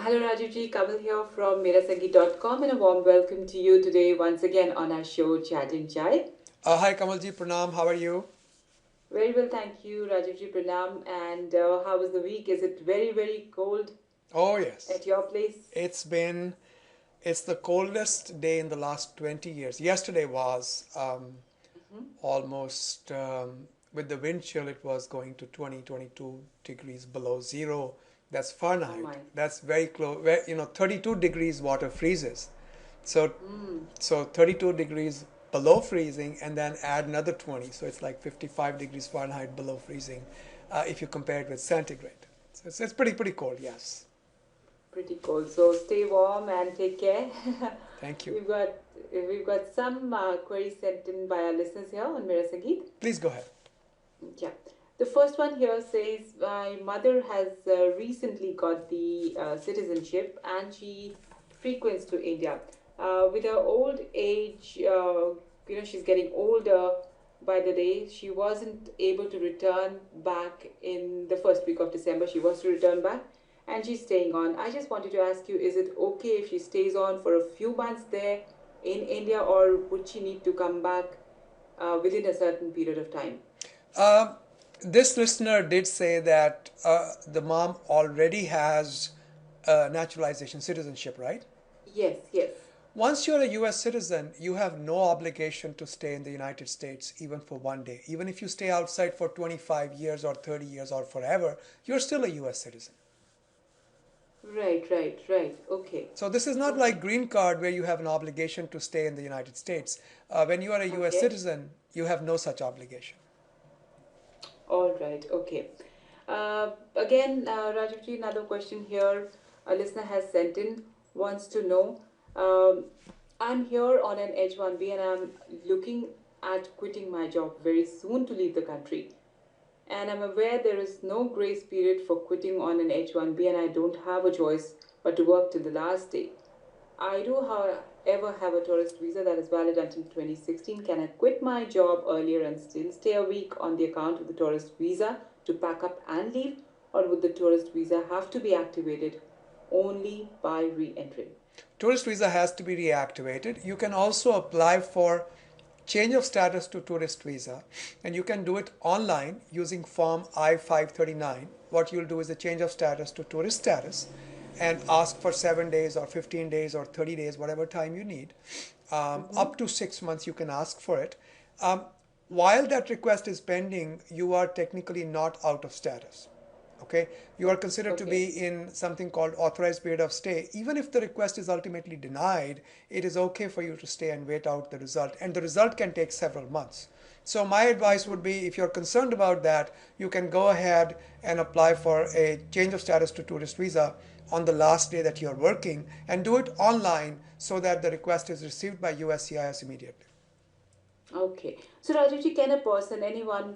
Hello Rajivji, Kamal here from Merasangi.com and a warm welcome to you today once again on our show Chat and Chai. Hi Kamalji, Pranam, how are you? Very well, thank you Rajivji Pranam. And how was the week? Is it very cold Oh yes, at your place? it's been, it's the coldest day in the last 20 years. Yesterday was Hmm. almost, with the wind chill, it was going to 20, 22 degrees below zero. That's Oh Fahrenheit. my. That's very close, 32 degrees water freezes. So, Mm. so 32 degrees below freezing and then add another 20. So it's like 55 degrees Fahrenheit below freezing if you compare it with centigrade. So it's pretty cold, yes. Pretty cold. So stay warm and take care. Thank you. we've got some queries sent in by our listeners here on Merasangi. Please go ahead. Yeah. The first one here says my mother has recently got the citizenship and she frequents to India. With her old age, she's getting older by the day. She wasn't able to return back in the first week of December. She was to return back and she's staying on. I just wanted to ask you, is it okay if she stays on for a few months there in India, or would she need to come back within a certain period of time? Um, this listener did say that the mom already has naturalization citizenship, right? Yes, yes. Once you're a US citizen, you have no obligation to stay in the United States even for one day. Even if you stay outside for 25 years or 30 years or forever, you're still a US citizen. Right. Okay. So this is not like Okay. green card where you have an obligation to stay in the United States. When you are a US Okay. citizen, you have no such obligation. All right. Okay. Again, Rajivji, another question here. A listener has sent in, wants to know. Um, I'm here on an H1B and I'm looking at quitting my job very soon to leave the country. And I'm aware there is no grace period for quitting on an H1B and I don't have a choice but to work till the last day. I do, however, have a tourist visa that is valid until 2016. Can I quit my job earlier and still stay a week on the account of the tourist visa to pack up and leave? Or would the tourist visa have to be activated only by re entering? Tourist visa has to be reactivated. You can also apply for change of status to tourist visa, and you can do it online using form I-539. What you'll do is a change of status to tourist status and ask for 7 days or 15 days or 30 days, whatever time you need. Mm-hmm. Up to 6 months you can ask for it. um, while that request is pending, you are technically not out of status. Okay, you are considered to Okay. be in something called authorized period of stay. Even if the request is ultimately denied, it is okay for you to stay and wait out the result, and the result can take several months. So my advice Mm-hmm. would be, if you're concerned about that, you can go ahead and apply for a change of status to tourist visa on the last day that you're working, and do it online so that the request is received by USCIS immediately. Okay. So Rajivji, can a person, anyone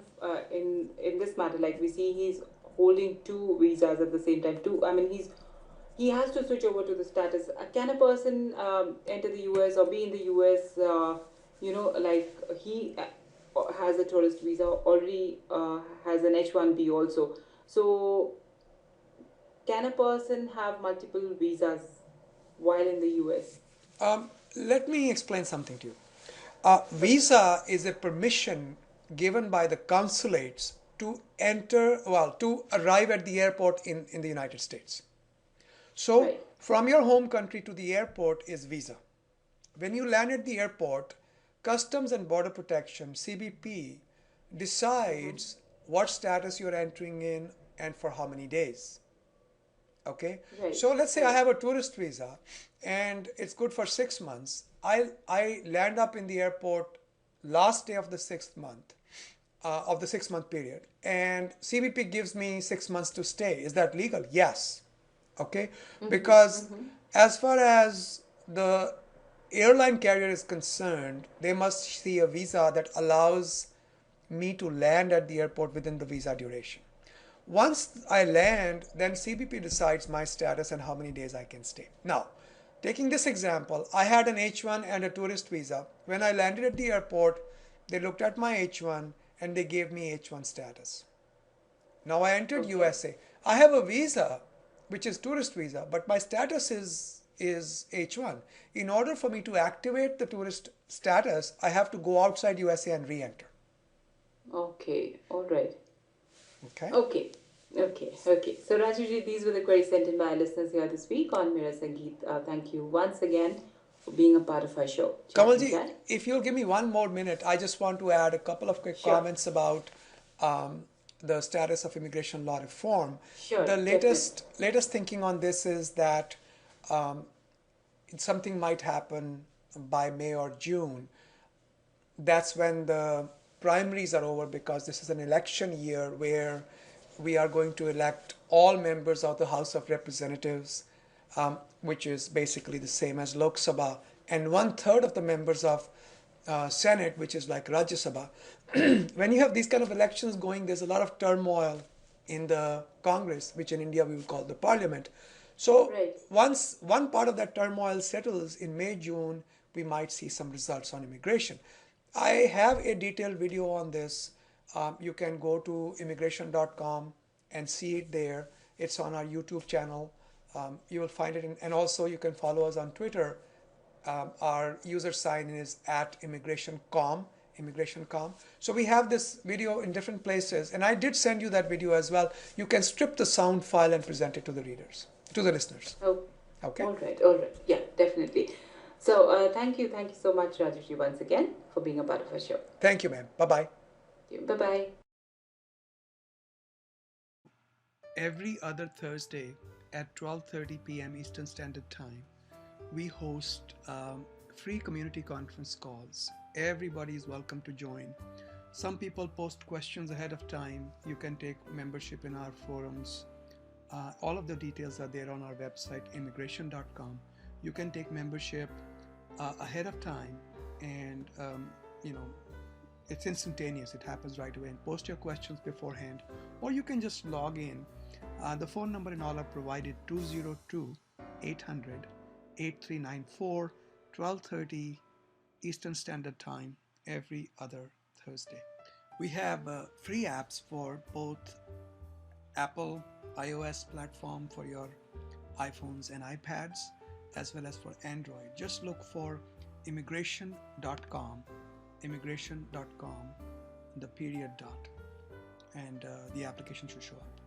in this matter, like we see, he's holding two visas at the same time. Two. I mean, he has to switch over to the status. Can a person enter the US or be in the US? Like he has a tourist visa already, has an H1B also. So can a person have multiple visas while in the US? Let me explain something to you. Visa is a permission given by the consulates to to arrive at the airport in the United States. So, Right. from your home country to the airport is visa. When you land at the airport, Customs and Border Protection, CBP, Mm-hmm. decides what status you're entering in and for how many days. Okay, Right. so let's say I Right. have a tourist visa and it's good for 6 months. I land up in the airport last day of the sixth month, of the 6 month period, and CBP gives me 6 months to stay. Is that legal? Yes. Okay, Mm-hmm. because Mm-hmm. as far as the airline carrier is concerned, they must see a visa that allows me to land at the airport within the visa duration. Once I land, then CBP decides my status and how many days I can stay. Now, taking this example, I had an H1 and a tourist visa. When I landed at the airport, they looked at my H1 and they gave me H1 status. Now I entered Okay. USA. I have a visa, which is tourist visa, but my status is H1. In order for me to activate the tourist status, I have to go outside USA and re-enter. Okay, all right. Okay. Okay. So, Rajuji, these were the queries sent in by our listeners here this week on Mira Sangeet. Thank you once again for being a part of our show. Chat and Kamalji, chat. if you'll give me one more minute, I just want to add a couple of quick Sure. comments about the status of immigration law reform. Sure, The definitely. latest thinking on this is that something might happen by May or June. That's when the primaries are over, because this is an election year where we are going to elect all members of the House of Representatives, which is basically the same as Lok Sabha, and 1/3 of the members of Senate, which is like Rajya Sabha. When you have these kind of elections going, there's a lot of turmoil in the Congress, which in India we would call the Parliament. So Right. once one part of that turmoil settles in May, June, we might see some results on immigration. I have a detailed video on this. You can go to immigration.com and see it there. It's on our YouTube channel. You will find it, and also you can follow us on Twitter. Our user sign is at immigration.com. So we have this video in different places, and I did send you that video as well. You can strip the sound file and present it to the readers, to the listeners. Oh, Okay. all right. Yeah, definitely. So, thank you so much, Rajuji, once again for being a part of our show. Thank you, ma'am. Bye-bye. Bye bye. Every other Thursday at 12:30 p.m. Eastern Standard Time, we host free community conference calls. Everybody is welcome to join. Some people post questions ahead of time. You can take membership in our forums. All of the details are there on our website, immigration.com. You can take membership ahead of time, and it's instantaneous. It happens right away. And post your questions beforehand, or you can just log in. The phone number and all are provided: 202-800-8394, 12:30 Eastern Standard Time, every other Thursday. We have free apps for both Apple iOS platform for your iPhones and iPads, as well as for Android. Just look for immigration.com, the period dot, and the application should show up.